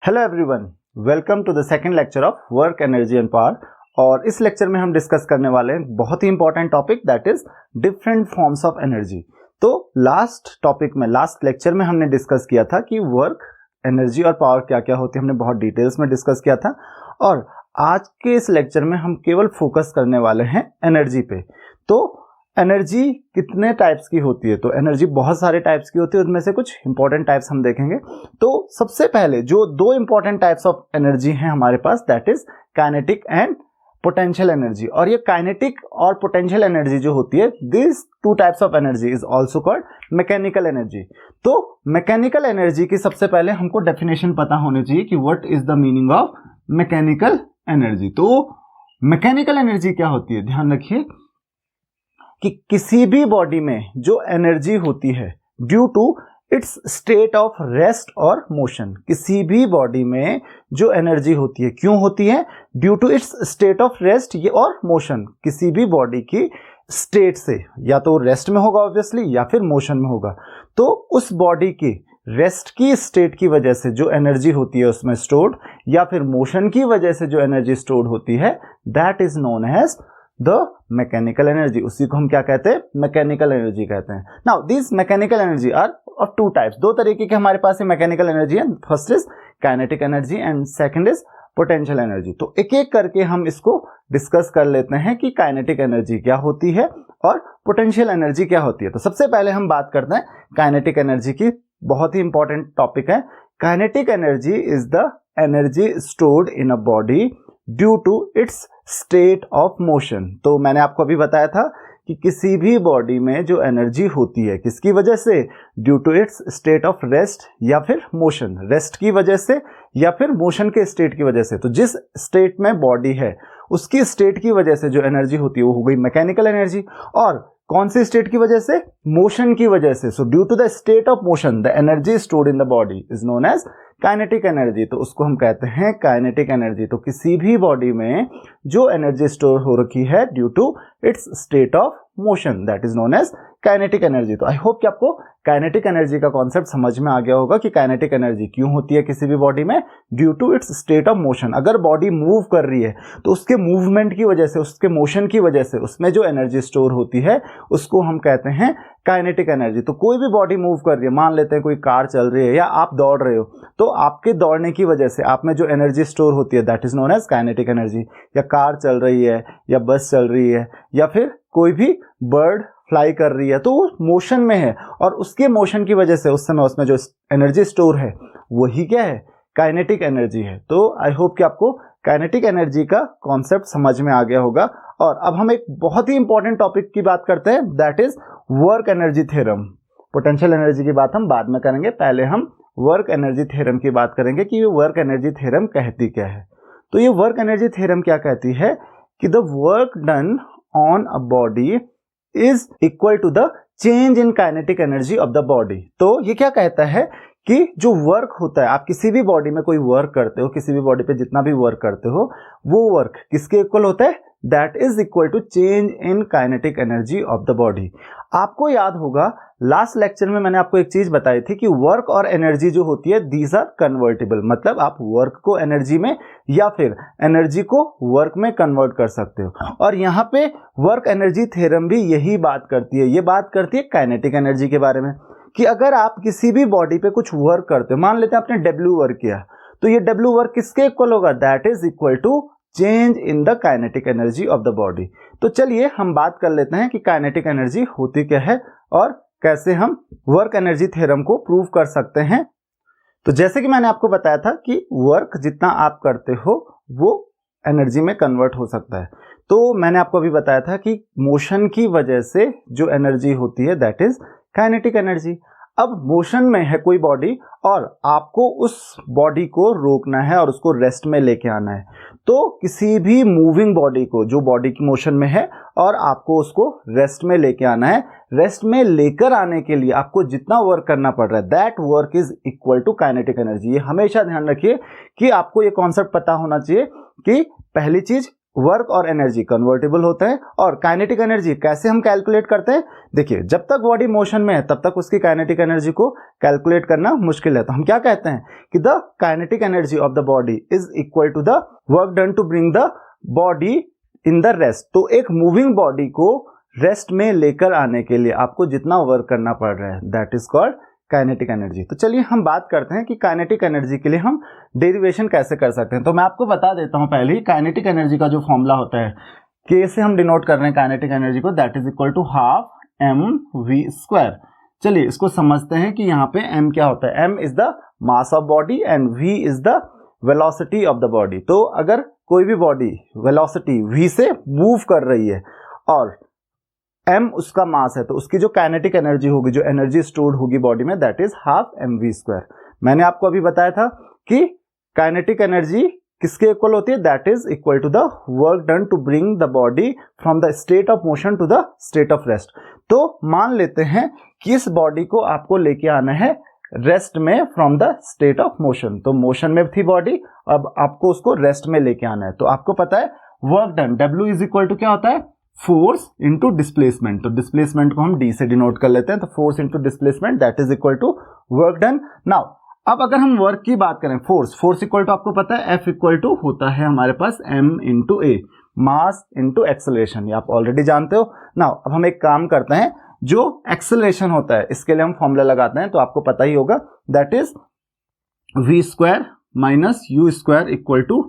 Hello everyone, welcome to the second lecture of work energy and power. और इस lecture में हम discuss करने वाले हैं बहुत ही important topic, that is different forms of energy. तो लास्ट लेक्चर में हमने डिस्कस किया था कि वर्क एनर्जी और पावर क्या क्या होती है, हमने बहुत डिटेल्स में डिस्कस किया था। और आज के इस लेक्चर में हम केवल फोकस करने वाले हैं एनर्जी पे। तो एनर्जी कितने टाइप्स की होती है? तो एनर्जी बहुत सारे टाइप्स की होती है, उनमें से कुछ इंपॉर्टेंट टाइप्स हम देखेंगे। तो सबसे पहले जो दो इंपॉर्टेंट टाइप्स ऑफ एनर्जी हैं हमारे पास, that is kinetic and potential energy. और ये काइनेटिक और पोटेंशियल एनर्जी जो होती है, this two types of energy is also called mechanical energy. तो मैकेनिकल एनर्जी की सबसे पहले हमको डेफिनेशन पता होनी चाहिए कि what is the meaning of mechanical energy. तो मैकेनिकल एनर्जी क्या होती है? ध्यान रखिए कि किसी भी बॉडी में जो एनर्जी होती है due to its state of rest और मोशन, किसी भी बॉडी में जो एनर्जी होती है, क्यों होती है? Due to its state of rest और मोशन। किसी भी बॉडी की स्टेट से, या तो रेस्ट में होगा ऑब्वियसली, या फिर मोशन में होगा। तो उस बॉडी की रेस्ट की स्टेट की वजह से जो एनर्जी होती है उसमें स्टोर्ड, या फिर मोशन की वजह से जो एनर्जी स्टोर्ड होती है, that is known as the mechanical energy. उसी को हम क्या कहते हैं? मैकेनिकल एनर्जी कहते हैं। Now this mechanical energy are of two types. दो तरीके के हमारे पास मैकेनिकल एनर्जी है। First is kinetic energy and second is potential energy. तो एक एक करके हम इसको डिस्कस कर लेते हैं कि काइनेटिक एनर्जी क्या होती है और पोटेंशियल एनर्जी क्या होती है। तो सबसे पहले हम बात करते हैं काइनेटिक एनर्जी की। बहुत ही इंपॉर्टेंट टॉपिक है। Kinetic energy is the energy stored in a body due to its state of motion. तो मैंने आपको अभी बताया था कि किसी भी बॉडी में जो एनर्जी होती है, किसकी वजह से? Due to its state of rest या फिर मोशन। रेस्ट की वजह से या फिर मोशन के स्टेट की वजह से। तो जिस स्टेट में बॉडी है उसकी स्टेट की वजह से जो एनर्जी होती है वो हो गई मैकेनिकल एनर्जी। और कौन सी स्टेट की वजह से? मोशन की वजह से। So due to the state of motion the energy stored in the body is known as kinetic energy. तो उसको हम कहते हैं काइनेटिक एनर्जी। तो किसी भी बॉडी में जो एनर्जी स्टोर हो रखी है due to its state of motion, that is known as kinetic energy. तो आई होप कि आपको काइनेटिक एनर्जी का कॉन्सेप्ट समझ में आ गया होगा कि काइनेटिक एनर्जी क्यों होती है किसी भी बॉडी में? Due to its state of motion. अगर बॉडी मूव कर रही है तो उसके मूवमेंट की वजह से, उसके मोशन की वजह से उसमें जो एनर्जी स्टोर होती है उसको हम कहते हैं काइनेटिक एनर्जी। तो कोई भी बॉडी मूव कर रही है, मान लेते हैं कोई कार चल रही है या आप दौड़ रहे हो, तो आपके दौड़ने की वजह से आप में जो एनर्जी स्टोर होती है that is known as kinetic energy. या कार चल रही है या बस चल रही है या फिर कोई भी बर्ड फ्लाई कर रही है, तो वो मोशन में है और उसके मोशन की वजह से उस समय उसमें जो एनर्जी स्टोर है वही क्या है? काइनेटिक एनर्जी है। तो आई होप कि आपको काइनेटिक एनर्जी का कॉन्सेप्ट समझ में आ गया होगा। और अब हम एक बहुत ही इंपॉर्टेंट टॉपिक की बात करते हैं, that is work energy theorem. Potential energy की बात हम बाद में करेंगे, पहले हम वर्क एनर्जी थ्योरम की बात करेंगे कि ये वर्क एनर्जी थ्योरम कहती क्या है। तो ये वर्क एनर्जी थ्योरम क्या कहती है कि the work done on a body is equal to the change in kinetic energy of the body. तो ये क्या कहता है कि जो वर्क होता है, आप किसी भी बॉडी में कोई वर्क करते हो, किसी भी बॉडी पे जितना भी वर्क करते हो, वो वर्क किसके इक्वल होता है? That is equal to change in kinetic energy of the body. आपको याद होगा लास्ट लेक्चर में मैंने आपको एक चीज बताई थी कि वर्क और एनर्जी जो होती है दीज आर कन्वर्टेबल। मतलब आप वर्क को एनर्जी में या फिर एनर्जी को वर्क में कन्वर्ट कर सकते हो। और यहाँ पे वर्क एनर्जी थ्योरम भी यही बात करती है। ये बात करती है काइनेटिक एनर्जी के बारे में कि अगर आप किसी भी बॉडी पे कुछ वर्क करते हो, मान लेते हैं आपने डब्ल्यू वर्क किया, तो ये डब्ल्यू वर्क किसके इक्वल होगा? That is equal to change in the kinetic energy of the body. तो चलिए हम बात कर लेते हैं कि काइनेटिक एनर्जी होती क्या है और कैसे हम वर्क एनर्जी थ्योरम को प्रूव कर सकते हैं। तो जैसे कि मैंने आपको बताया था कि वर्क जितना आप करते हो वो एनर्जी में कन्वर्ट हो सकता है। तो मैंने आपको अभी बताया था कि मोशन की वजह से जो एनर्जी होती है दैट इज काइनेटिक एनर्जी। अब मोशन में है कोई बॉडी और आपको उस बॉडी को रोकना है और उसको रेस्ट में लेके आना है। तो किसी भी मूविंग बॉडी को, जो बॉडी की मोशन में है और आपको उसको रेस्ट में लेके आना है, रेस्ट में लेकर आने के लिए आपको जितना वर्क करना पड़ रहा है that work is equal to kinetic energy. ये हमेशा ध्यान रखिए कि आपको ये कॉन्सेप्ट पता होना चाहिए कि पहली चीज वर्क और एनर्जी कन्वर्टेबल होते हैं। और काइनेटिक एनर्जी कैसे हम कैलकुलेट करते हैं, देखिए जब तक बॉडी मोशन में है तब तक उसकी काइनेटिक एनर्जी को कैलकुलेट करना मुश्किल है। तो हम क्या कहते हैं कि the kinetic energy of the body is equal to the work done to bring the body in the rest. तो एक मूविंग बॉडी को रेस्ट में लेकर आने के लिए आपको जितना वर्क करना पड़ रहा है that is called kinetic energy. तो चलिए हम बात करते हैं कि काइनेटिक एनर्जी के लिए हम डेरिवेशन कैसे कर सकते हैं। तो मैं आपको बता देता हूं पहले ही काइनेटिक एनर्जी का जो फॉर्मूला होता है, के से हम डिनोट कर रहे हैं काइनेटिक एनर्जी को, that is equal to half mv²। चलिए इसको समझते हैं कि यहाँ पे m क्या होता है। m is the mass of body and v is the velocity of the body. तो अगर कोई भी बॉडी वेलोसिटी v से मूव कर रही है और m उसका मास है तो उसकी जो काइनेटिक एनर्जी होगी, जो एनर्जी स्टोर्ड होगी बॉडी में, दैट इज हाफ mv²। मैंने आपको अभी बताया था कि काइनेटिक एनर्जी किसके इक्वल होती है, that is equal to the work done to bring the body from the state of motion to the state of rest. तो मान लेते हैं कि इस बॉडी को आपको लेके आना है रेस्ट में from the state of motion. तो मोशन में थी बॉडी, अब आपको उसको रेस्ट में लेके आना है। तो आपको पता है work done W is equal to क्या होता है, फोर्स इंटू डिस्प्लेसमेंट। तो डिस्प्लेसमेंट को हम D से डिनोट कर लेते हैं। तो force into displacement that is equal to work done. Now अब अगर हम वर्क की बात करें, फोर्स इक्वल टू आपको पता है F इक्वल टू होता है हमारे पास m इंटू ए, मास इंटू एक्सेलरेशन, ये आप ऑलरेडी जानते हो। नाउ अब हम एक काम करते हैं, जो एक्सेलरेशन होता है इसके लिए हम फॉर्मूला लगाते हैं। तो आपको पता ही होगा that is v² minus u² equal to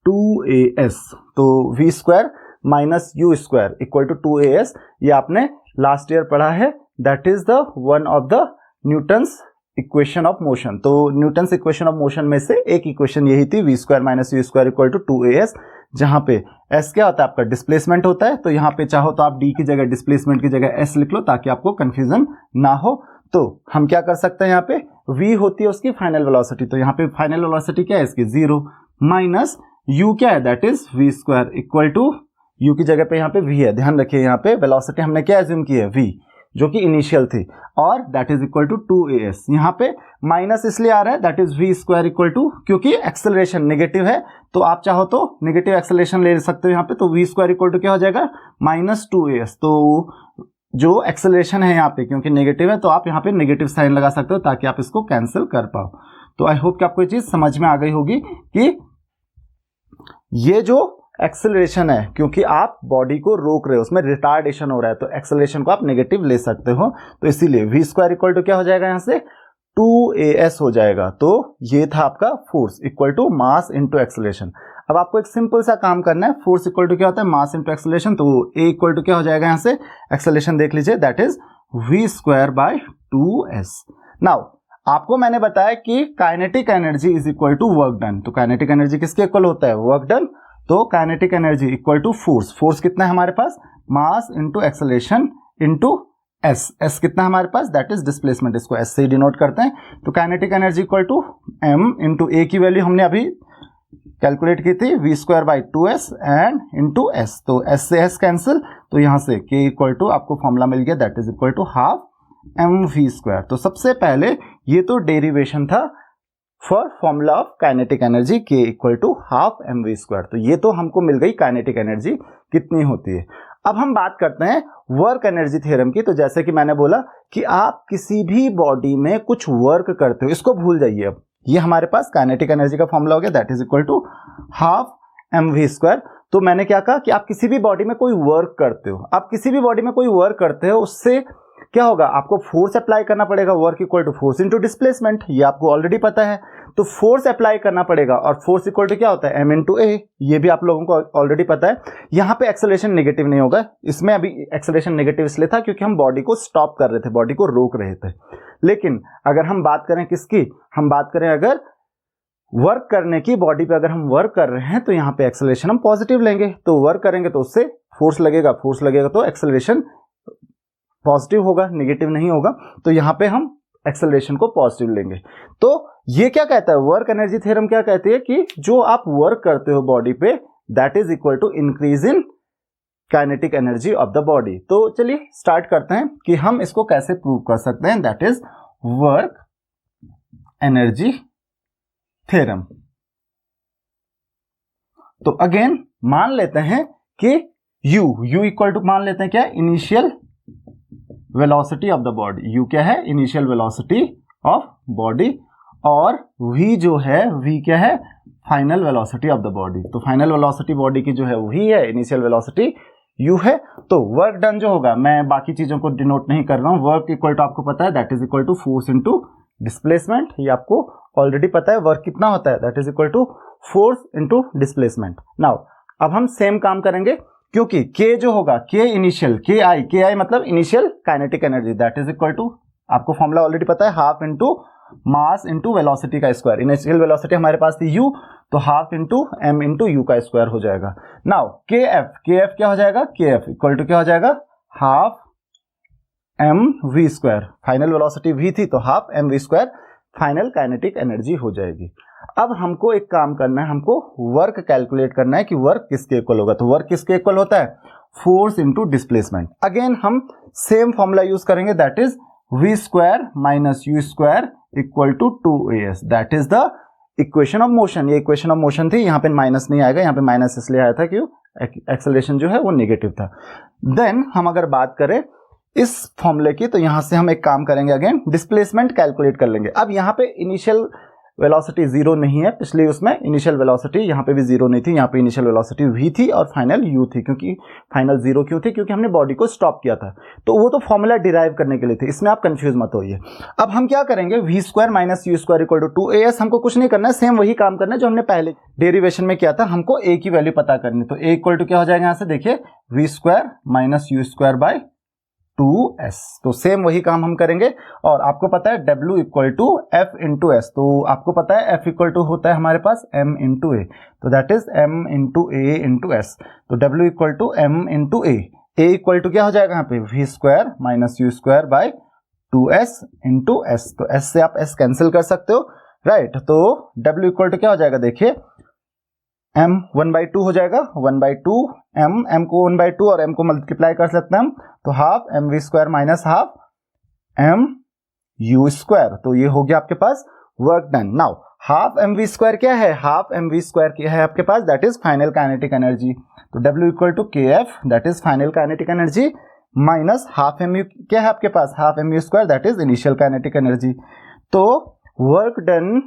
2as। तो v² minus u² equal to 2as, ये आपने लास्ट ईयर पढ़ा है। That is the one of the Newton's equation of motion. तो न्यूटन्स इक्वेशन ऑफ मोशन में से एक इक्वेशन यही थी, v² minus u² equal to 2as, जहां पे s क्या होता है आपका डिस्प्लेसमेंट होता है। तो यहाँ पे चाहो तो आप d की जगह डिस्प्लेसमेंट की जगह s लिख लो ताकि आपको कंफ्यूजन ना हो। तो हम क्या कर सकते हैं, यहाँ पे v होती है उसकी फाइनल वेलोसिटी, तो यहाँ पे फाइनल वेलोसिटी क्या है इसकी 0, माइनस u क्या है that is v² equal to, u की जगह पे यहाँ पे v है, ध्यान रखिए यहाँ पे वेलोसिटी हमने क्या एज्यूम की है v, जो कि इनिशियल थी, और that is equal to 2as। यहाँ पे माइनस इसलिए आ रहा है that is v² equal to, क्योंकि एक्सेलरेशन नेगेटिव है तो आप चाहो तो नेगेटिव एक्सेलरेशन ले सकते हो यहाँ पे। तो v² इक्वल टू क्या हो जाएगा माइनस 2as। तो जो एक्सेलरेशन है यहाँ पे क्योंकि नेगेटिव है तो आप यहाँ पे नेगेटिव साइन लगा सकते हो ताकि आप इसको कैंसिल कर पाओ। तो आई होप कि आपको ये चीज समझ में आ गई होगी कि ये जो एक्सेलरेशन है, क्योंकि आप बॉडी को रोक रहे हो, उसमें रिटार्डेशन हो रहा है, तो एक्सेलरेशन को आप नेगेटिव ले सकते हो। तो इसीलिए v² इक्वल टू क्या हो जाएगा यहाँ से 2as हो जाएगा। तो ये था आपका force equal to mass into acceleration. अब आपको एक सिंपल सा काम करना है, फोर्स इक्वल टू क्या होता है मास इंटू एक्सेलरेशन। तो a इक्वल टू क्या हो जाएगा यहाँ से, एक्सेलरेशन देख लीजिए that is v² bye 2s। Now आपको मैंने बताया कि kinetic energy is equal to work done. तो काइनेटिक एनर्जी किसके इक्वल होता है, वर्क डन। तो kinetic energy equal to force, force कितना है हमारे पास mass into acceleration into s कितना है हमारे पास दैट इज डिस्प्लेसमेंट, इसको s से ही डिनोट करते हैं। तो kinetic energy equal to m into a की वैल्यू हमने अभी कैलकुलेट की थी v² by 2s and into s। तो s से s कैंसिल, तो यहाँ से k इक्वल टू आपको फॉर्मूला मिल गया that is equal to half mv²। तो सबसे पहले ये तो डेरिवेशन था for formula of kinetic energy k equal to half mv²। तो ये तो हमको मिल गई काइनेटिक एनर्जी कितनी होती है। अब हम बात करते हैं वर्क एनर्जी थ्योरम की। तो जैसे कि मैंने बोला कि आप किसी भी बॉडी में कुछ वर्क करते हो, इसको भूल जाइए। अब ये हमारे पास काइनेटिक एनर्जी का फॉर्मूला हो गया that is equal to half mv²। तो मैंने क्या कहा कि आप किसी भी बॉडी में कोई वर्क करते हो, आप किसी भी बॉडी में कोई वर्क करते हो, उससे क्या होगा आपको फोर्स अप्लाई करना पड़ेगा। Work equal to force into displacement, ये आपको ऑलरेडी पता है। तो फोर्स अप्लाई करना पड़ेगा और फोर्स इक्वल टू क्या होता है m इंटू ए, ये भी आप लोगों को ऑलरेडी पता है। यहाँ पे एक्सेलरेशन नेगेटिव नहीं होगा, इसमें अभी एक्सेलरेशन नेगेटिव इसलिए था क्योंकि हम बॉडी को स्टॉप कर रहे थे, बॉडी को रोक रहे थे। लेकिन अगर हम बात करें किसकी, हम बात करें अगर वर्क करने की, बॉडी पे अगर हम वर्क कर रहे हैं तो यहाँ पे एक्सेलरेशन हम पॉजिटिव लेंगे। तो वर्क करेंगे तो उससे फोर्स लगेगा, फोर्स लगेगा तो एक्सेलरेशन पॉजिटिव होगा, नेगेटिव नहीं होगा। तो यहाँ पे हम एक्सेलरेशन को पॉजिटिव लेंगे। तो ये क्या कहता है, वर्क एनर्जी थ्योरम क्या कहती है कि जो आप वर्क करते हो बॉडी पे that is equal to increase in kinetic energy of the body. तो चलिए स्टार्ट करते हैं कि हम इसको कैसे प्रूव कर सकते हैं, that is work energy theorem. तो अगेन मान लेते हैं कि u इक्वल टू मान लेते हैं क्या, initial velocity of the body. u क्या है, इनिशियल वेलोसिटी ऑफ बॉडी, और v जो है, v क्या है, final velocity of the body. तो फाइनल वेलोसिटी बॉडी की जो है वही है, इनिशियल वेलोसिटी u है। तो वर्क डन जो होगा, मैं बाकी चीजों को डिनोट नहीं कर रहा हूं, वर्क इक्वल टू आपको पता है that is equal to force into displacement. ये आपको ऑलरेडी पता है वर्क कितना होता है, that is equal to force into displacement. Now अब हम सेम काम करेंगे, क्योंकि k जो होगा, k इनिशियल, ki मतलब initial kinetic energy, that is equal to, आपको फॉर्मूला ऑलरेडी पता है, half into mass into velocity का स्क्वायर। इनिशियल वेलोसिटी हमारे पास थी u, तो half into m into u का स्क्वायर हो जाएगा। नाउ kf क्या हो जाएगा, kf इक्वल टू क्या हो जाएगा, half m v square. Final velocity v थी तो half m v square final kinetic energy हो जाएगी। अब हमको एक काम करना है, हमको वर्क कैलकुलेट करना है कि वर्क किसके इक्वल होगा। तो वर्क किसके इक्वल होता है, फोर्स इनटू डिस्प्लेसमेंट। अगेन हम सेम फॉर्मूला यूज करेंगे, that is v square minus u square equal to 2as, that is the equation of motion. ये इक्वेशन ऑफ मोशन थी, यहाँ पे माइनस नहीं आएगा, यहाँ पे माइनस इसलिए आया था कि एक्सेलरेशन जो है वो नेगेटिव था। देन हम अगर बात करें इस फॉर्मूले की, तो यहां से हम एक काम करेंगे, अगेन डिस्प्लेसमेंट कैलकुलेट कर लेंगे। अब यहाँ पे इनिशियल वेलोसिटी जीरो नहीं है, पिछले उसमें इनिशियल वेलोसिटी यहाँ पे भी जीरो नहीं थी, यहाँ पे इनिशियल वेलोसिटी v थी और फाइनल u थी। क्योंकि फाइनल जीरो क्यों थी, क्योंकि हमने बॉडी को स्टॉप किया था, तो वो तो फॉर्मूला डिराइव करने के लिए थे, इसमें आप कंफ्यूज मत होइए। अब हम क्या करेंगे, v square minus u square equal to 2as, हमको कुछ नहीं करना है, सेम वही काम करना है जो हमने पहले डेरिवेशन में किया था। हमको a की वैल्यू पता करनी, तो a इक्वल टू क्या हो जाएगा, यहाँ से देखिए v square minus u square by 2s। तो सेम वही काम हम करेंगे। और आपको पता है W equal to F into S, तो आपको पता है F इक्वल टू होता है हमारे पास m इंटू ए, तो that is m into a into S. तो W equal to m into a, a equal to क्या हो जाएगा यहाँ पे, v square minus u square by 2s into S. तो s से आप s कैंसिल कर सकते हो, राइट। तो W इक्वल टू क्या हो जाएगा, देखिए m 1/2 हो जाएगा, 1/2 m को 1/2 और m को मल्टीप्लाई कर सकते हैं हम, तो half M V square minus half M U square. तो ये हो गया आपके पास work done. Now half M V square क्या है, हाफ एम वी स्क्वायर क्या है आपके पास, that is final kinetic energy. तो W equal to K F, that is final kinetic energy, minus half M U क्या है आपके पास, half M U square, that is initial kinetic energy. तो work done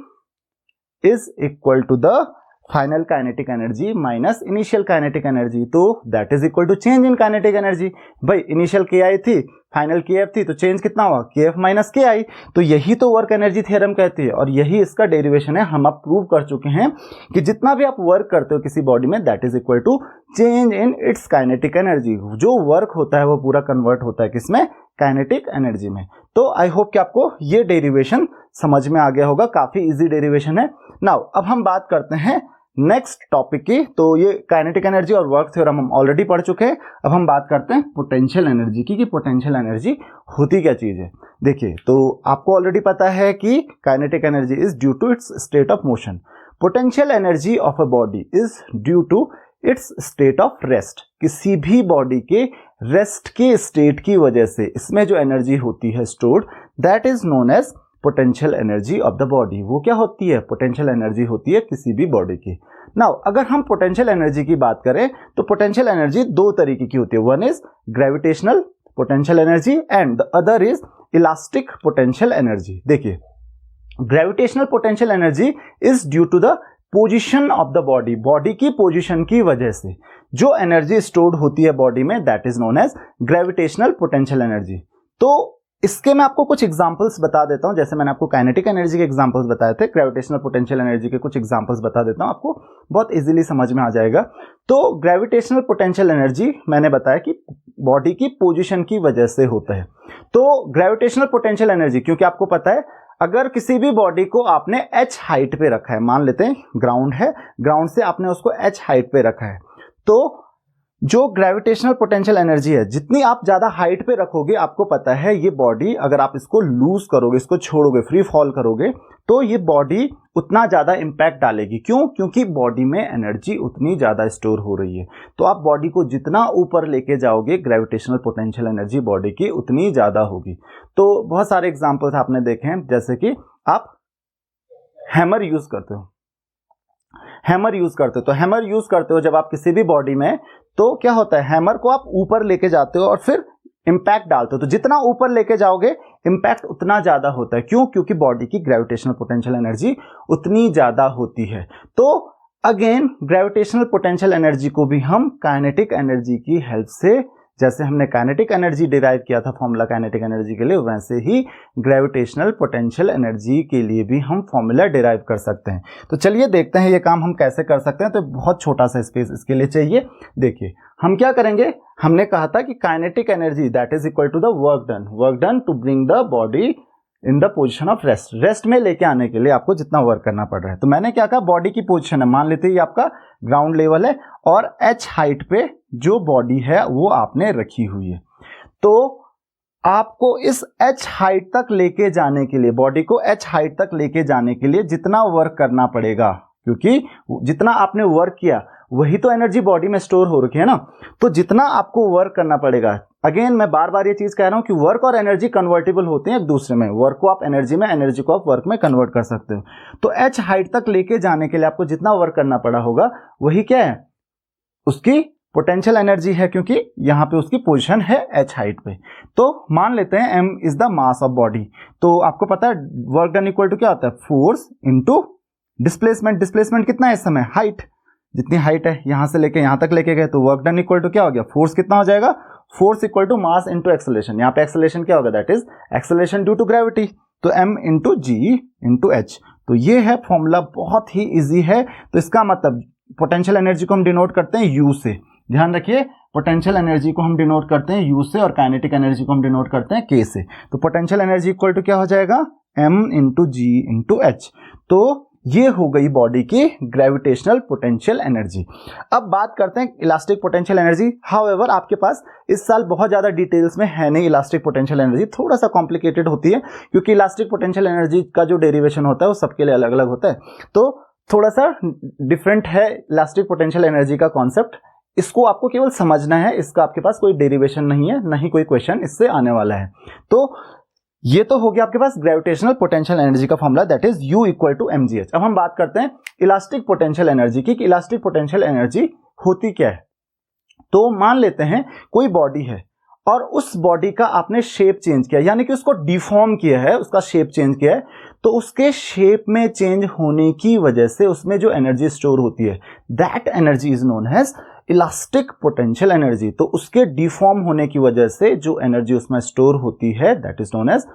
is equal to the final kinetic energy minus initial kinetic energy, तो that is equal to change in kinetic energy. भाई initial K I थी, final के F थी, तो change कितना हुआ, के एफ माइनस के आई। तो यही तो वर्क एनर्जी थ्योरम कहती है और यही इसका डेरिवेशन है। हम अब प्रूव कर चुके हैं कि जितना भी आप वर्क करते हो किसी बॉडी में, that is equal to change in its kinetic energy. जो वर्क होता है वो पूरा कन्वर्ट होता है किसमें, काइनेटिक एनर्जी में। तो आई होप कि आपको ये डेरिवेशन समझ में आ गया होगा, काफी इजी डेरिवेशन है। नाउ अब हम बात करते हैं नेक्स्ट टॉपिक की। तो ये काइनेटिक एनर्जी और वर्क थ्योरम हम ऑलरेडी पढ़ चुके हैं। अब हम बात करते हैं पोटेंशियल एनर्जी की, कि पोटेंशियल एनर्जी होती क्या चीज है। देखिए, तो आपको ऑलरेडी पता है कि kinetic energy is due to its state of motion. Potential energy of a body is due to its state of rest. किसी भी बॉडी के रेस्ट के स्टेट की वजह से इसमें जो एनर्जी होती है stored, that is known as potential energy of the body. वो क्या होती है, पोटेंशियल एनर्जी होती है किसी भी बॉडी की। नाउ अगर हम पोटेंशियल एनर्जी की बात करें तो पोटेंशियल एनर्जी दो तरीके की होती है, one is gravitational potential energy and the other is elastic potential energy. देखिए, gravitational potential energy is due to the position of the body. Body की पोजीशन की वजह से जो एनर्जी स्टोर्ड होती है बॉडी में, that is known as gravitational potential energy. तो इसके मैं आपको कुछ एग्जांपल्स बता देता हूं, जैसे मैंने आपको काइनेटिक एनर्जी के एग्जांपल्स बताए थे, ग्रेविटेशनल पोटेंशियल एनर्जी के कुछ एग्जांपल्स बता देता हूं, आपको बहुत इजीली समझ में आ जाएगा। तो ग्रेविटेशनल पोटेंशियल एनर्जी मैंने बताया कि बॉडी की पोजीशन की वजह से होता है। तो ग्रेविटेशनल पोटेंशियल एनर्जी, क्योंकि आपको पता है अगर किसी भी बॉडी को आपने h हाइट पे रखा है, मान लेते हैं ग्राउंड है, ग्राउंड से आपने उसको h हाइट पे रखा है, तो जो ग्रेविटेशनल पोटेंशियल एनर्जी है, जितनी आप ज्यादा हाइट पे रखोगे, आपको पता है ये बॉडी अगर आप इसको लूज करोगे, इसको छोड़ोगे, फ्री फॉल करोगे, तो ये बॉडी उतना ज्यादा इंपैक्ट डालेगी। क्यों? क्योंकि बॉडी में एनर्जी उतनी ज्यादा स्टोर हो रही है। तो आप बॉडी को जितना ऊपर लेके जाओगे, ग्रेविटेशनल पोटेंशियल एनर्जी बॉडी की उतनी ज्यादा होगी। तो बहुत सारे एग्जाम्पल्स आपने देखे हैं, जैसे कि आप हैमर यूज करते हो, हैमर यूज करते हो, तो हैमर यूज करते हो जब आप किसी भी बॉडी में, तो क्या होता है, हैमर को आप ऊपर लेके जाते हो और फिर इंपैक्ट डालते हो, तो जितना ऊपर लेके जाओगे इंपैक्ट उतना ज्यादा होता है। क्यों? क्योंकि बॉडी की ग्रेविटेशनल पोटेंशियल एनर्जी उतनी ज्यादा होती है। तो अगेन ग्रेविटेशनल पोटेंशियल एनर्जी को भी हम काइनेटिक एनर्जी की हेल्प से, जैसे हमने काइनेटिक एनर्जी डिराइव किया था फॉर्मूला काइनेटिक एनर्जी के लिए, वैसे ही ग्रेविटेशनल पोटेंशियल एनर्जी के लिए भी हम फॉर्मूला डिराइव कर सकते हैं। तो चलिए देखते हैं ये काम हम कैसे कर सकते हैं। तो बहुत छोटा सा स्पेस इसके लिए चाहिए। देखिए हम क्या करेंगे, हमने कहा था कि kinetic energy that is equal to the work done to bring the body in the position of rest. Rest में लेके आने के लिए आपको जितना वर्क करना पड़ रहा है, तो मैंने क्या कहा, बॉडी की पोजीशन है, मान लेते हैं ये आपका ग्राउंड लेवल है और h हाइट पे जो बॉडी है वो आपने रखी हुई है। तो आपको इस h हाइट तक लेके जाने के लिए, बॉडी को h हाइट तक लेके जाने के लिए जितना वर्क करना पड़ेगा, क्योंकि जितना आपने वर्क किया वही तो एनर्जी बॉडी में स्टोर हो रखी है ना, तो जितना आपको वर्क करना पड़ेगा। अगेन मैं बार बार ये चीज कह रहा हूं कि वर्क और एनर्जी कन्वर्टेबल होते हैं एक दूसरे में, वर्क को आप एनर्जी में, एनर्जी को आप वर्क में कन्वर्ट कर सकते हो। तो h हाइट तक लेके जाने के लिए आपको जितना वर्क करना पड़ा होगा वही क्या है, उसकी पोटेंशियल एनर्जी है, क्योंकि यहां पे उसकी पोजीशन है h हाइट पे। तो मान लेते हैं m is the mass of body. तो आपको पता है वर्क डन इक्वल टू क्या होता है, फोर्स इनटू डिस्प्लेसमेंट। डिस्प्लेसमेंट कितना है इस समय, हाइट, जितनी हाइट है यहां से लेके यहां तक लेके गए, तो वर्क डन इक्वल टू क्या हो गया, फोर्स कितना हो जाएगा, force equal to mass into acceleration. यहाँ पे एक्सेलरेशन क्या होगा, that is acceleration due to gravity, तो m into g into h. तो ये है फॉर्मूला, बहुत ही इजी है। तो इसका मतलब पोटेंशियल एनर्जी को हम डिनोट करते हैं U से, ध्यान रखिए, पोटेंशियल एनर्जी को हम डिनोट करते हैं U से और काइनेटिक एनर्जी को हम डिनोट करते हैं K से। तो पोटेंशियल एनर्जी इक्वल टू क्या हो जाएगा, m into g into h. तो ये हो गई बॉडी की ग्रेविटेशनल पोटेंशियल एनर्जी। अब बात करते हैं इलास्टिक पोटेंशियल एनर्जी। हाउएवर आपके पास इस साल बहुत ज्यादा डिटेल्स में है नहीं इलास्टिक पोटेंशियल एनर्जी, थोड़ा सा कॉम्प्लिकेटेड होती है, क्योंकि इलास्टिक पोटेंशियल एनर्जी का जो डेरिवेशन होता है वो सबके लिए अलग अलग होता है, तो थोड़ा सा डिफरेंट है इलास्टिक पोटेंशियल एनर्जी का कॉन्सेप्ट। इसको आपको केवल समझना है, इसका आपके पास कोई डेरिवेशन नहीं है, ना ही कोई क्वेश्चन इससे आने वाला है। तो ये तो हो गया आपके पास ग्रेविटेशनल पोटेंशियल एनर्जी का formula, that is U equal to mgh। अब हम बात करते हैं इलास्टिक पोटेंशियल एनर्जी की, कि इलास्टिक पोटेंशियल एनर्जी होती क्या है। तो मान लेते हैं कोई बॉडी है और उस बॉडी का आपने शेप चेंज किया, यानी कि उसको डिफॉर्म किया है, उसका शेप चेंज किया है, तो उसके शेप में चेंज होने की वजह से उसमें जो एनर्जी स्टोर होती है, that energy is known as elastic potential energy. तो उसके डिफॉर्म होने की वजह से जो एनर्जी उसमें स्टोर होती है, that is known as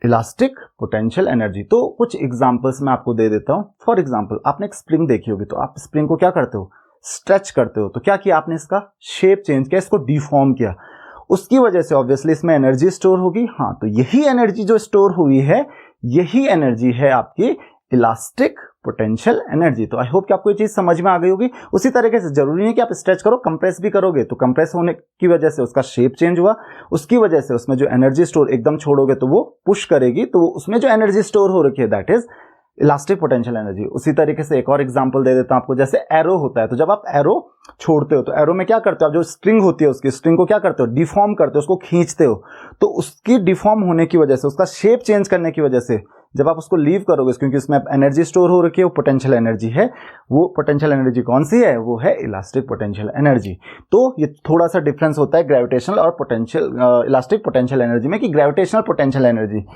elastic potential energy. तो कुछ एग्जांपल्स मैं आपको दे देता हूं। फॉर एग्जांपल आपने एक स्प्रिंग देखी होगी, तो आप स्प्रिंग को क्या करते हो, स्ट्रेच करते हो। तो क्या किया आपने, इसका शेप चेंज किया, इसको डिफॉर्म किया, उसकी वजह से ऑब्वियसली इसमें एनर्जी स्टोर होगी। हाँ, तो यही एनर्जी जो स्टोर हुई है, यही एनर्जी है आपकी इलास्टिक पोटेंशियल एनर्जी। तो आई होप कि आपको ये चीज समझ में आ गई होगी। उसी तरीके से जरूरी नहीं कि आप स्ट्रेच करो, कंप्रेस भी करोगे, तो कंप्रेस होने की वजह से उसका शेप चेंज हुआ, उसकी वजह से उसमें जो एनर्जी स्टोर, एकदम छोड़ोगे तो वो पुश करेगी, तो उसमें जो एनर्जी स्टोर हो रखी है that is elastic potential energy. उसी तरीके से एक और एग्जांपल दे देता हूं आपको, जैसे एरो होता है, तो जब आप एरो छोड़ते हो तो एरो में क्या करते हो आप, जो स्ट्रिंग होती है उसकी स्ट्रिंग को क्या करते हो, डिफॉर्म करते हो, उसको खींचते हो। तो उसकी डिफॉर्म होने की वजह से, उसका शेप चेंज करने की वजह से जब आप उसको लीव करोगे, क्योंकि उसमें एनर्जी स्टोर हो रखी है, वो पोटेंशियल एनर्जी है, वो पोटेंशियल एनर्जी कौन सी है, वो है इलास्टिक पोटेंशियल एनर्जी। तो ये थोड़ा सा डिफरेंस होता है ग्रेविटेशनल और पोटेंशियल इलास्टिक पोटेंशियल एनर्जी में, कि ग्रेविटेशनल पोटेंशियल एनर्जी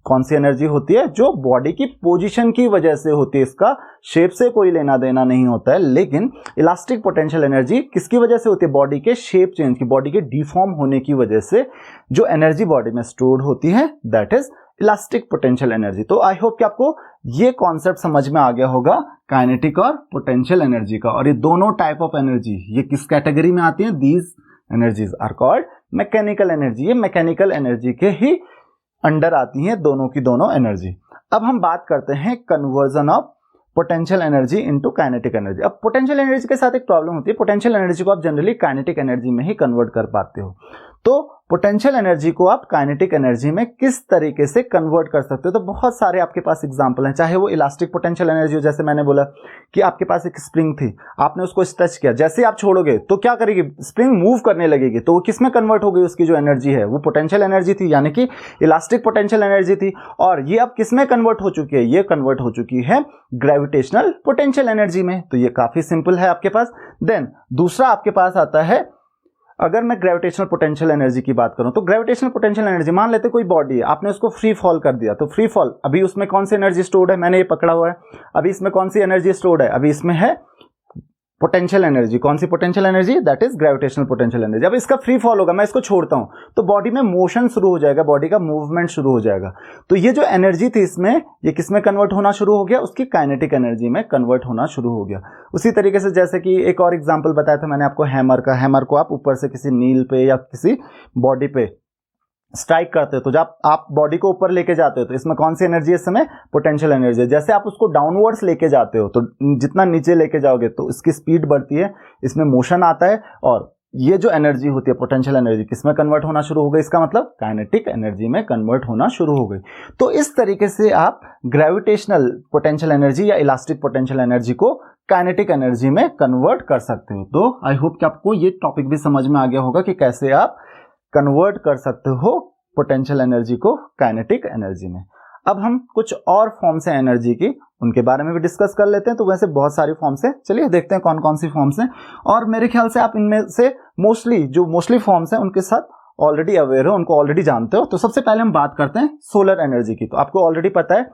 कौन सी एनर्जी होती है, जो बॉडी की पोजीशन की वजह से होती है, इसका शेप से कोई लेना देना नहीं होता है। लेकिन इलास्टिक पोटेंशियल एनर्जी किसकी वजह से होती है, बॉडी के शेप चेंज की, बॉडी के डिफॉर्म होने की वजह से जो एनर्जी बॉडी में स्टोर्ड होती है, that is elastic potential energy. तो आई होप कि आपको ये कॉन्सेप्ट समझ में आ गया होगा काइनेटिक और पोटेंशियल एनर्जी का। और ये दोनों टाइप ऑफ एनर्जी ये किस कैटेगरी में आती हैं, these energies are called mechanical energy. ये मैकेनिकल एनर्जी के ही अंडर आती हैं दोनों की दोनों एनर्जी। अब हम बात करते हैं conversion of potential energy into kinetic energy. अब पोटेंशियल एनर्जी के साथ एक प्रॉब्लम होती है, पोटेंशियल एनर्जी को आप जनरली काइनेटिक एनर्जी में ही कन्वर्ट कर पाते हो। तो पोटेंशियल एनर्जी को आप काइनेटिक एनर्जी में किस तरीके से कन्वर्ट कर सकते हो, तो बहुत सारे आपके पास एग्जांपल हैं। चाहे वो इलास्टिक पोटेंशियल एनर्जी हो, जैसे मैंने बोला कि आपके पास एक स्प्रिंग थी, आपने उसको टच किया, जैसे ही आप छोड़ोगे तो क्या करेगी, स्प्रिंग मूव करने लगेगी, तो वो किस में कन्वर्ट हो गई, उसकी जो एनर्जी है वो पोटेंशियल एनर्जी थी, यानी कि इलास्टिक पोटेंशियल एनर्जी थी। और ये अब किस में कन्वर्ट हो चुकी है, ये कन्वर्ट हो चुकी है ग्रेविटेशनल पोटेंशियल एनर्जी में। तो ये काफी सिंपल है आपके पास। देन दूसरा आपके पास आता है, अगर मैं ग्रेविटेशनल पोटेंशियल एनर्जी की बात करूं, तो ग्रेविटेशनल पोटेंशियल एनर्जी, मान लेते कोई बॉडी है, आपने उसको फ्री फॉल कर दिया, तो फ्री फॉल, अभी उसमें कौन सी एनर्जी स्टोर्ड है, मैंने ये पकड़ा हुआ है, अभी इसमें कौन सी एनर्जी स्टोर्ड है, अभी इसमें है पोटेंशियल एनर्जी। कौन सी potential energy, that is gravitational potential energy. अब इसका फ्री फॉल होगा, मैं इसको छोड़ता हूं तो बॉडी में मोशन शुरू हो जाएगा, बॉडी का मूवमेंट शुरू हो जाएगा। तो ये जो एनर्जी थी इसमें, ये किस में कन्वर्ट होना शुरू हो गया, उसकी काइनेटिक एनर्जी में कन्वर्ट होना शुरू हो गया। उसी तरीके से जैसे कि एक और एग्जांपल बताया था मैंने आपको हैमर का, हैमर को आप ऊपर से किसी नील पे या किसी बॉडी पे स्ट्राइक करते हो, तो जब आप बॉडी को ऊपर लेके जाते हो तो इसमें कौन सी एनर्जी है, इस समय पोटेंशियल एनर्जी है। जैसे आप उसको डाउनवर्ड्स लेके जाते हो, तो जितना नीचे लेके जाओगे तो इसकी स्पीड बढ़ती है, इसमें मोशन आता है, और ये जो एनर्जी होती है पोटेंशियल एनर्जी किसमें कन्वर्ट होना शुरू हो गई, इसका मतलब काइनेटिक एनर्जी में कन्वर्ट होना शुरू हो गई। तो इस तरीके से आप ग्रेविटेशनल पोटेंशियल एनर्जी या इलास्टिक पोटेंशियल एनर्जी को काइनेटिक एनर्जी में कन्वर्ट कर सकते हो। तो आई होप कि आपको ये टॉपिक भी समझ में आ गया होगा कि कैसे आप कन्वर्ट कर सकते हो पोटेंशियल एनर्जी को काइनेटिक एनर्जी में। अब हम कुछ और फॉर्म्स हैं एनर्जी की, उनके बारे में भी डिस्कस कर लेते हैं। तो वैसे बहुत सारी फॉर्म्स हैं, चलिए देखते हैं कौन कौन सी फॉर्म्स हैं। और मेरे ख्याल से आप इनमें से मोस्टली फॉर्म्स हैं उनके साथ ऑलरेडी अवेयर हो, उनको ऑलरेडी जानते हो। तो सबसे पहले हम बात करते हैं सोलर एनर्जी की। तो आपको ऑलरेडी पता है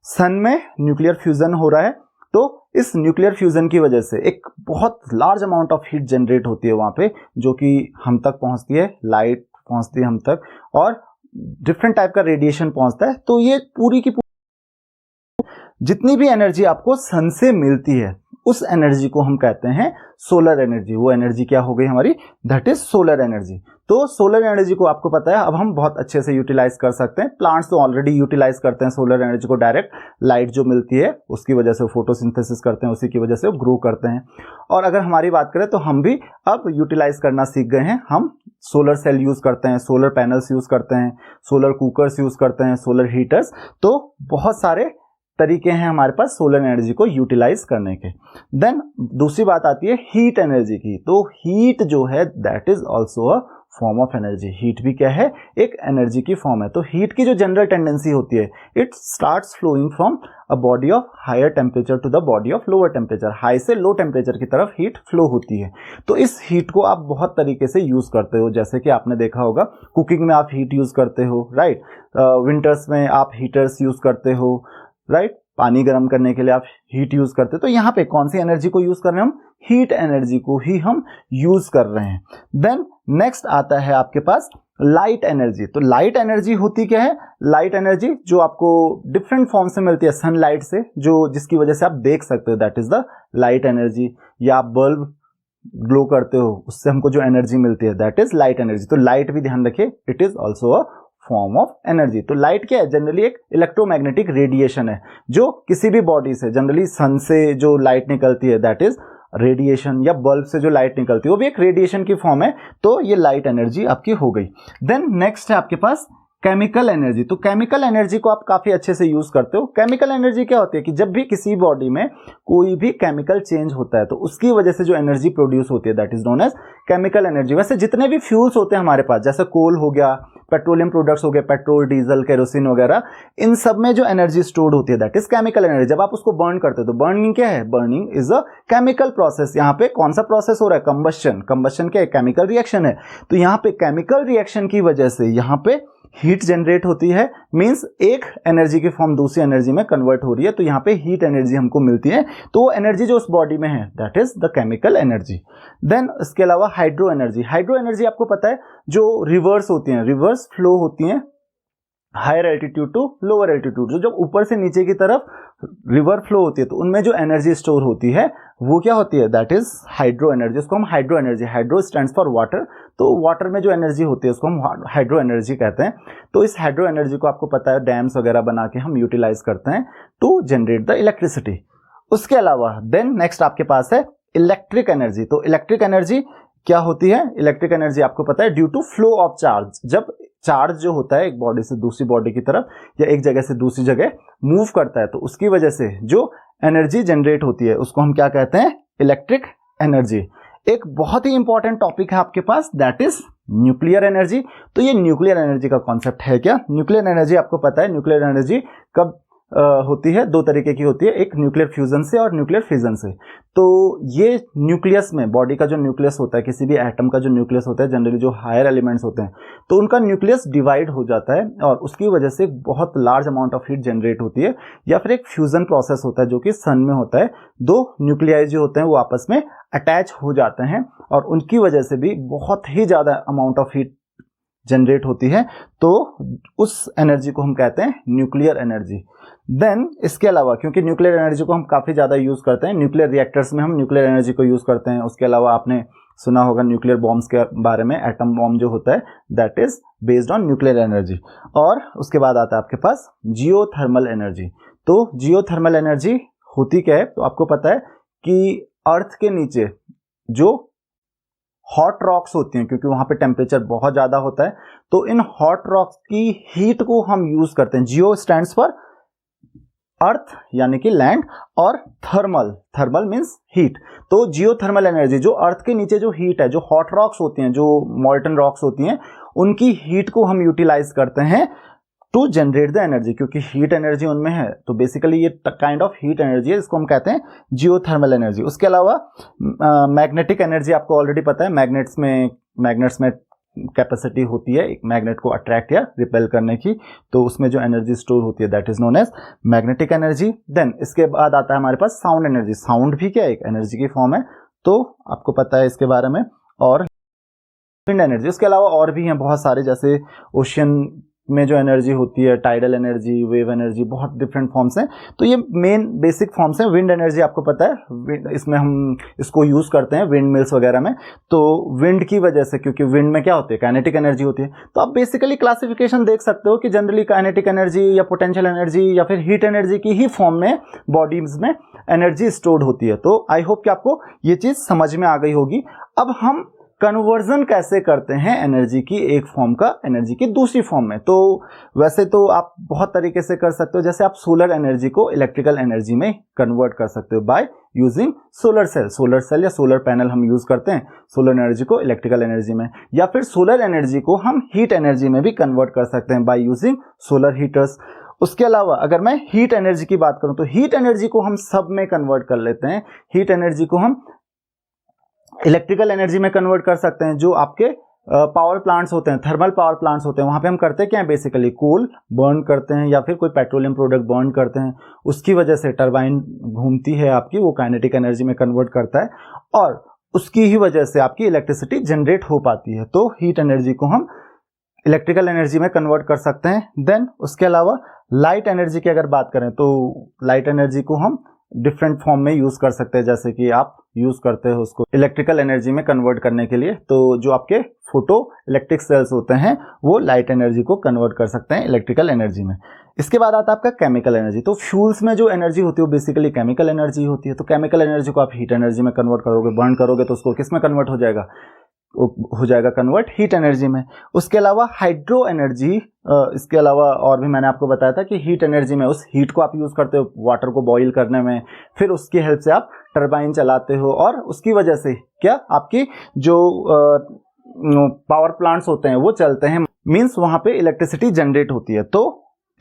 सन में न्यूक्लियर फ्यूजन हो रहा है, तो इस न्यूक्लियर फ्यूजन की वजह से एक बहुत large amount of heat generate होती है वहां पे, जो कि हम तक पहुंचती है, लाइट पहुंचती है हम तक, और डिफरेंट टाइप का रेडिएशन पहुंचता है। तो ये पूरी की पूरी जितनी भी एनर्जी आपको सन से मिलती है, उस एनर्जी को हम कहते हैं सोलर एनर्जी। वो एनर्जी क्या हो गई हमारी, दैट इज सोलर एनर्जी। तो सोलर एनर्जी को आपको पता है अब हम बहुत अच्छे से यूटिलाइज कर सकते हैं। प्लांट्स तो ऑलरेडी यूटिलाइज करते हैं सोलर एनर्जी को, डायरेक्ट लाइट जो मिलती है उसकी वजह से फोटोसिंथेसिस करते हैं, उसी की वजह से वो ग्रो करते हैं। और अगर हमारी बात करें तो हम भी अब यूटिलाइज करना सीख गए हैं। हम सोलर सेल यूज करते हैं, सोलर पैनल्स यूज करते हैं, सोलर कुकर्स यूज करते हैं, सोलर हीटर्स। तो बहुत सारे तरीके हैं हमारे पास सोलर एनर्जी को यूटिलाइज करने के। देन दूसरी बात आती है हीट एनर्जी की। तो हीट जो है that is also a form of energy. Heat भी क्या है, एक एनर्जी की फॉर्म है। तो हीट की जो जनरल टेंडेंसी होती है, it starts flowing from a body of higher temperature to the body of lower temperature. High से लो टेम्परेचर की तरफ हीट फ्लो होती है। तो इस हीट को आप बहुत तरीके से यूज करते हो, जैसे कि आपने देखा होगा कुकिंग में आप हीट यूज करते हो, राइट। विंटर्स में आप हीटर्स यूज करते हो, राइट। पानी गर्म करने के लिए आप हीट यूज करते हो। तो यहाँ पे कौन सी एनर्जी को यूज कर रहे हैं हम, हीट एनर्जी को ही हम यूज कर रहे हैं। देन नेक्स्ट आता है आपके पास लाइट एनर्जी। तो लाइट एनर्जी होती क्या है, लाइट एनर्जी जो आपको डिफरेंट फॉर्म से मिलती है सनलाइट से, जो जिसकी वजह से आप देख सकते हो, that is the light energy. या आप बल्ब ग्लो करते हो, उससे हमको जो एनर्जी मिलती है दैट इज लाइट एनर्जी। तो लाइट भी ध्यान रखिए, it is also a form of energy. तो लाइट क्या है, जनरली एक इलेक्ट्रोमैग्नेटिक रेडिएशन है, जो किसी भी बॉडी से, जनरली सन से जो लाइट निकलती है दैट इज रेडिएशन, या बल्ब से जो लाइट निकलती है वो भी एक रेडिएशन की फॉर्म है। तो ये लाइट एनर्जी आपकी हो गई। देन नेक्स्ट है आपके पास केमिकल एनर्जी। तो केमिकल एनर्जी को आप काफी अच्छे से यूज करते हो। केमिकल एनर्जी क्या होती है कि जब भी किसी बॉडी में कोई भी केमिकल चेंज होता है तो उसकी वजह से जो एनर्जी प्रोड्यूस होती है that is known as chemical energy. वैसे जितने भी फ्यूल्स होते हैं हमारे पास, जैसे कोल हो गया, पेट्रोलियम प्रोडक्ट्स हो गए, पेट्रोल, डीजल, केरोसिन वगैरह, इन सब में जो एनर्जी स्टोर्ड होती है दैट इज केमिकल एनर्जी। जब आप उसको बर्न करते हो तो बर्निंग क्या है, burning is a chemical process. यहाँ पे कौन सा प्रोसेस हो रहा है, कंबस्शन। कंबस्शन क्या है, केमिकल रिएक्शन है। तो यहाँ पे केमिकल रिएक्शन की वजह से यहाँ पे हीट जनरेट होती है, मींस एक एनर्जी की फॉर्म दूसरी एनर्जी में कन्वर्ट हो रही है। तो यहाँ पे हीट एनर्जी हमको मिलती है। तो वो एनर्जी जो उस बॉडी में है that is the chemical energy. Then इसके अलावा हाइड्रो एनर्जी। हाइड्रो एनर्जी आपको पता है जो रिवर्स होती हैं, रिवर्स फ्लो होती हैं higher altitude to lower altitude. जो जब ऊपर से नीचे की तरफ रिवर फ्लो होती है तो उनमें जो एनर्जी स्टोर होती है वो क्या होती है, दैट इज हाइड्रो एनर्जी। उसको हम hydro energy, hydro stands for water, तो वाटर में जो एनर्जी होती है उसको हम हाइड्रो एनर्जी कहते हैं। तो इस हाइड्रो एनर्जी को आपको पता है डैम्स वगैरह बना के हम यूटिलाइज करते हैं टू जनरेट द इलेक्ट्रिसिटी। उसके अलावा देन नेक्स्ट आपके पास है इलेक्ट्रिक एनर्जी। तो इलेक्ट्रिक एनर्जी क्या होती है इलेक्ट्रिक एनर्जी, आपको पता है due to flow of charge. जब चार्ज जो होता है एक बॉडी से दूसरी बॉडी की तरफ या एक जगह से दूसरी जगह मूव करता है, तो उसकी वजह से जो एनर्जी जनरेट होती है उसको हम क्या कहते हैं, इलेक्ट्रिक एनर्जी। एक बहुत ही इंपॉर्टेंट टॉपिक है आपके पास, दैट इज न्यूक्लियर एनर्जी। तो ये न्यूक्लियर एनर्जी का कॉन्सेप्ट है क्या? न्यूक्लियर एनर्जी आपको पता है न्यूक्लियर एनर्जी कब होती है, दो तरीके की होती है, एक न्यूक्लियर फ्यूजन से और न्यूक्लियर फिजन से। तो ये न्यूक्लियस में, बॉडी का जो न्यूक्लियस होता है, किसी भी एटम का जो न्यूक्लियस होता है, जनरली जो हायर एलिमेंट्स होते हैं, तो उनका न्यूक्लियस डिवाइड हो जाता है और उसकी वजह से बहुत large amount of heat generate होती है। या फिर एक फ्यूजन प्रोसेस होता है जो कि सन में होता है, दो न्यूक्लियाई जो होते हैं वो आपस में अटैच हो जाते हैं और उनकी वजह से भी बहुत ही ज़्यादा अमाउंट ऑफ हीट जनरेट होती है। तो उस एनर्जी को हम कहते हैं न्यूक्लियर एनर्जी। देन इसके अलावा, क्योंकि न्यूक्लियर एनर्जी को हम काफ़ी ज़्यादा यूज़ करते हैं, न्यूक्लियर रिएक्टर्स में हम न्यूक्लियर एनर्जी को यूज़ करते हैं। उसके अलावा आपने सुना होगा न्यूक्लियर बॉम्ब्स के बारे में, एटम बॉम्ब जो होता है that is based on nuclear energy. और उसके बाद आता है आपके पास जियोथर्मल एनर्जी। तो जियोथर्मल एनर्जी होती क्या है? तो आपको पता है कि अर्थ के नीचे जो हॉट रॉक्स होती हैं, क्योंकि वहां पे टेम्परेचर बहुत ज़्यादा होता है, तो इन हॉट रॉक्स की हीट को हम यूज़ करते हैं। जियो स्टैंड्स फॉर अर्थ यानी कि लैंड, और थर्मल, थर्मल मीन्स हीट। तो जियोथर्मल एनर्जी, जो अर्थ के नीचे जो हीट है, जो हॉट रॉक्स होती हैं, जो मॉल्टन रॉक्स होती हैं, उनकी हीट को हम यूटिलाइज करते हैं टू जनरेट द एनर्जी, क्योंकि हीट एनर्जी उनमें है। तो बेसिकली ये काइंड ऑफ हीट एनर्जी है, इसको हम कहते हैं जियोथर्मल एनर्जी। उसके अलावा मैग्नेटिक एनर्जी आपको ऑलरेडी पता है, मैग्नेट्स में कैपेसिटी होती है एक मैग्नेट को अट्रैक्ट या रिपेल करने की, तो उसमें जो एनर्जी स्टोर होती है that is known as magnetic energy. Then इसके बाद आता है हमारे पास साउंड एनर्जी। साउंड भी क्या एक एनर्जी की फॉर्म है, तो आपको पता है इसके बारे में। और विंड एनर्जी, उसके अलावा और भी हैं बहुत सारे, जैसे ओशियन में जो एनर्जी होती है, टाइडल एनर्जी, वेव एनर्जी, बहुत डिफरेंट फॉर्म्स हैं। तो ये मेन बेसिक फॉर्म्स हैं। विंड एनर्जी आपको पता है, इसमें हम इसको यूज़ करते हैं विंड मिल्स वगैरह में। तो विंड की वजह से, क्योंकि विंड में क्या होती है, काइनेटिक एनर्जी होती है, तो आप बेसिकली क्लासिफिकेशन देख सकते हो कि जनरली काइनेटिक एनर्जी या पोटेंशियल एनर्जी या फिर हीट एनर्जी की ही फॉर्म में बॉडीज में एनर्जी स्टोर्ड होती है। तो आई होप कि आपको ये चीज़ समझ में आ गई होगी। अब हम कन्वर्जन कैसे करते हैं एनर्जी की एक फॉर्म का एनर्जी की दूसरी फॉर्म में। तो वैसे तो आप बहुत तरीके से कर सकते हो, जैसे आप सोलर एनर्जी को इलेक्ट्रिकल एनर्जी में कन्वर्ट कर सकते हो बाय यूजिंग सोलर सेल या सोलर पैनल हम यूज करते हैं सोलर एनर्जी को इलेक्ट्रिकल एनर्जी में। या फिर सोलर एनर्जी को हम हीट एनर्जी में भी कन्वर्ट कर सकते हैं बाय यूजिंग सोलर हीटर्स। उसके अलावा अगर मैं हीट एनर्जी की बात करूं तो हीट एनर्जी को हम सब में कन्वर्ट कर लेते हैं। हीट एनर्जी को हम इलेक्ट्रिकल एनर्जी में कन्वर्ट कर सकते हैं। जो आपके पावर प्लांट्स होते हैं, थर्मल पावर प्लांट्स होते हैं, वहां पे हम करते क्या है, बेसिकली कोल बर्न करते हैं या फिर कोई पेट्रोलियम प्रोडक्ट बर्न करते हैं, उसकी वजह से टरबाइन घूमती है आपकी, वो काइनेटिक एनर्जी में कन्वर्ट करता है और उसकी ही वजह से आपकी इलेक्ट्रिसिटी जनरेट हो पाती है। तो हीट एनर्जी को हम इलेक्ट्रिकल एनर्जी में कन्वर्ट कर सकते हैं। देन उसके अलावा लाइट एनर्जी की अगर बात करें तो लाइट एनर्जी को हम डिफरेंट फॉर्म में यूज कर सकते हैं, जैसे कि आप यूज करते हो उसको इलेक्ट्रिकल एनर्जी में कन्वर्ट करने के लिए। तो जो आपके फोटो इलेक्ट्रिक सेल्स होते हैं वो लाइट एनर्जी को कन्वर्ट कर सकते हैं इलेक्ट्रिकल एनर्जी में। इसके बाद आता है आपका केमिकल एनर्जी। तो फ्यूल्स में जो एनर्जी होती है वो बेसिकली केमिकल एनर्जी होती है। तो केमिकल एनर्जी को आप हीट एनर्जी में कन्वर्ट करोगे, बर्न करोगे तो उसको किस में कन्वर्ट हो जाएगा कन्वर्ट हीट एनर्जी में। उसके अलावा हाइड्रो एनर्जी, इसके अलावा और भी मैंने आपको बताया था कि हीट एनर्जी में उस हीट को आप यूज करते हो वाटर को बॉईल करने में, फिर उसकी हेल्प से आप टरबाइन चलाते हो और उसकी वजह से क्या आपकी जो पावर प्लांट्स होते हैं वो चलते हैं, मींस वहां पे इलेक्ट्रिसिटी जनरेट होती है। तो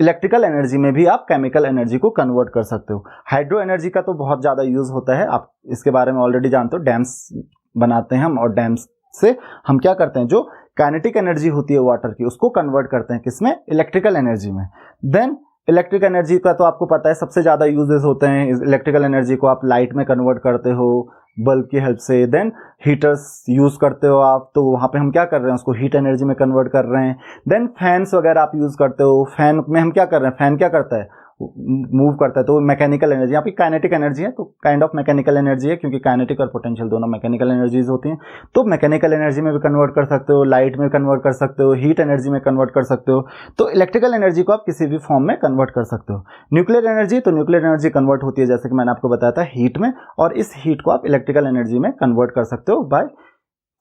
इलेक्ट्रिकल एनर्जी में भी आप केमिकल एनर्जी को कन्वर्ट कर सकते हो। हाइड्रो एनर्जी का तो बहुत ज्यादा यूज होता है, आप इसके बारे में ऑलरेडी जानते हो, डैम्स बनाते हैं हम और डैम्स से हम क्या करते हैं, जो काइनेटिक एनर्जी होती है वाटर की उसको कन्वर्ट करते हैं किसमें, इलेक्ट्रिकल एनर्जी में। देन इलेक्ट्रिक एनर्जी का तो आपको पता है सबसे ज़्यादा यूजेस होते हैं। इलेक्ट्रिकल एनर्जी को आप लाइट में कन्वर्ट करते हो बल्ब की हेल्प से। देन हीटर्स यूज़ करते हो आप, तो वहाँ पे हम क्या कर रहे हैं, उसको हीट एनर्जी में कन्वर्ट कर रहे हैं। देन फैंस वगैरह आप यूज़ करते हो, फैन में हम क्या कर रहे हैं, फैन क्या करता है, मूव करता है, तो मैकेनिकल एनर्जी, यहाँ पे काइनेटिक एनर्जी है तो काइंड ऑफ मैकेनिकल एनर्जी है, क्योंकि काइनेटिक और पोटेंशियल दोनों मैकेनिकल एनर्जीज होती हैं। तो मैकेनिकल एनर्जी में भी कन्वर्ट कर सकते हो, लाइट में कन्वर्ट कर सकते हो, हीट एनर्जी में कन्वर्ट कर सकते हो। तो इलेक्ट्रिकल एनर्जी को आप किसी भी फॉर्म में कन्वर्ट कर सकते हो। न्यूक्लियर एनर्जी, तो न्यूक्लियर एनर्जी कन्वर्ट होती है जैसे कि मैंने आपको बताया था हीट में, और इस हीट को आप इलेक्ट्रिकल एनर्जी में कन्वर्ट कर सकते हो by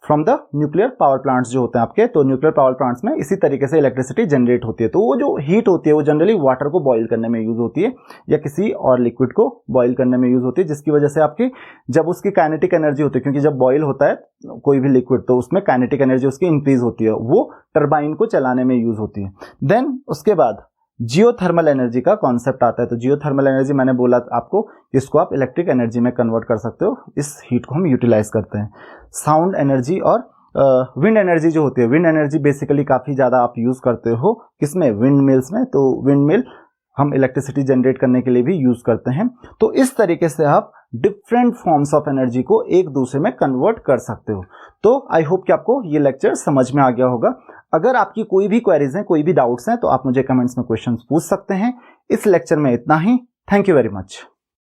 from the nuclear power plants जो होते हैं आपके, तो न्यूक्लियर पावर प्लांट्स में इसी तरीके से इलेक्ट्रिसिटी जनरेट होती है। तो वो जो हीट होती है वो जनरली वाटर को बॉईल करने में यूज होती है या किसी और लिक्विड को बॉईल करने में यूज होती है, जिसकी वजह से आपकी जब उसकी काइनेटिक एनर्जी होती है, क्योंकि जब बॉईल होता है कोई भी लिक्विड तो उसमें काइनेटिक एनर्जी उसकी इंक्रीज होती है, वो टरबाइन को चलाने में यूज होती है। देन उसके बाद जियोथर्मल एनर्जी का कॉन्सेप्ट आता है। तो जियोथर्मल एनर्जी मैंने बोला आपको, इसको आप इलेक्ट्रिक एनर्जी में कन्वर्ट कर सकते हो, इस हीट को हम यूटिलाइज करते हैं। साउंड एनर्जी और विंड एनर्जी जो होती है, विंड एनर्जी बेसिकली काफ़ी ज़्यादा आप यूज़ करते हो किसमें, विंड मिल्स में। तो विंड मिल हम इलेक्ट्रिसिटी जनरेट करने के लिए भी यूज़ करते हैं। तो इस तरीके से आप डिफरेंट फॉर्म्स ऑफ एनर्जी को एक दूसरे में कन्वर्ट कर सकते हो। तो आई होप कि आपको ये लेक्चर समझ में आ गया होगा। अगर आपकी कोई भी क्वेरीज हैं, कोई भी डाउट्स हैं, तो आप मुझे कमेंट्स में क्वेश्चंस पूछ सकते हैं। इस लेक्चर में इतना ही। Thank you very much.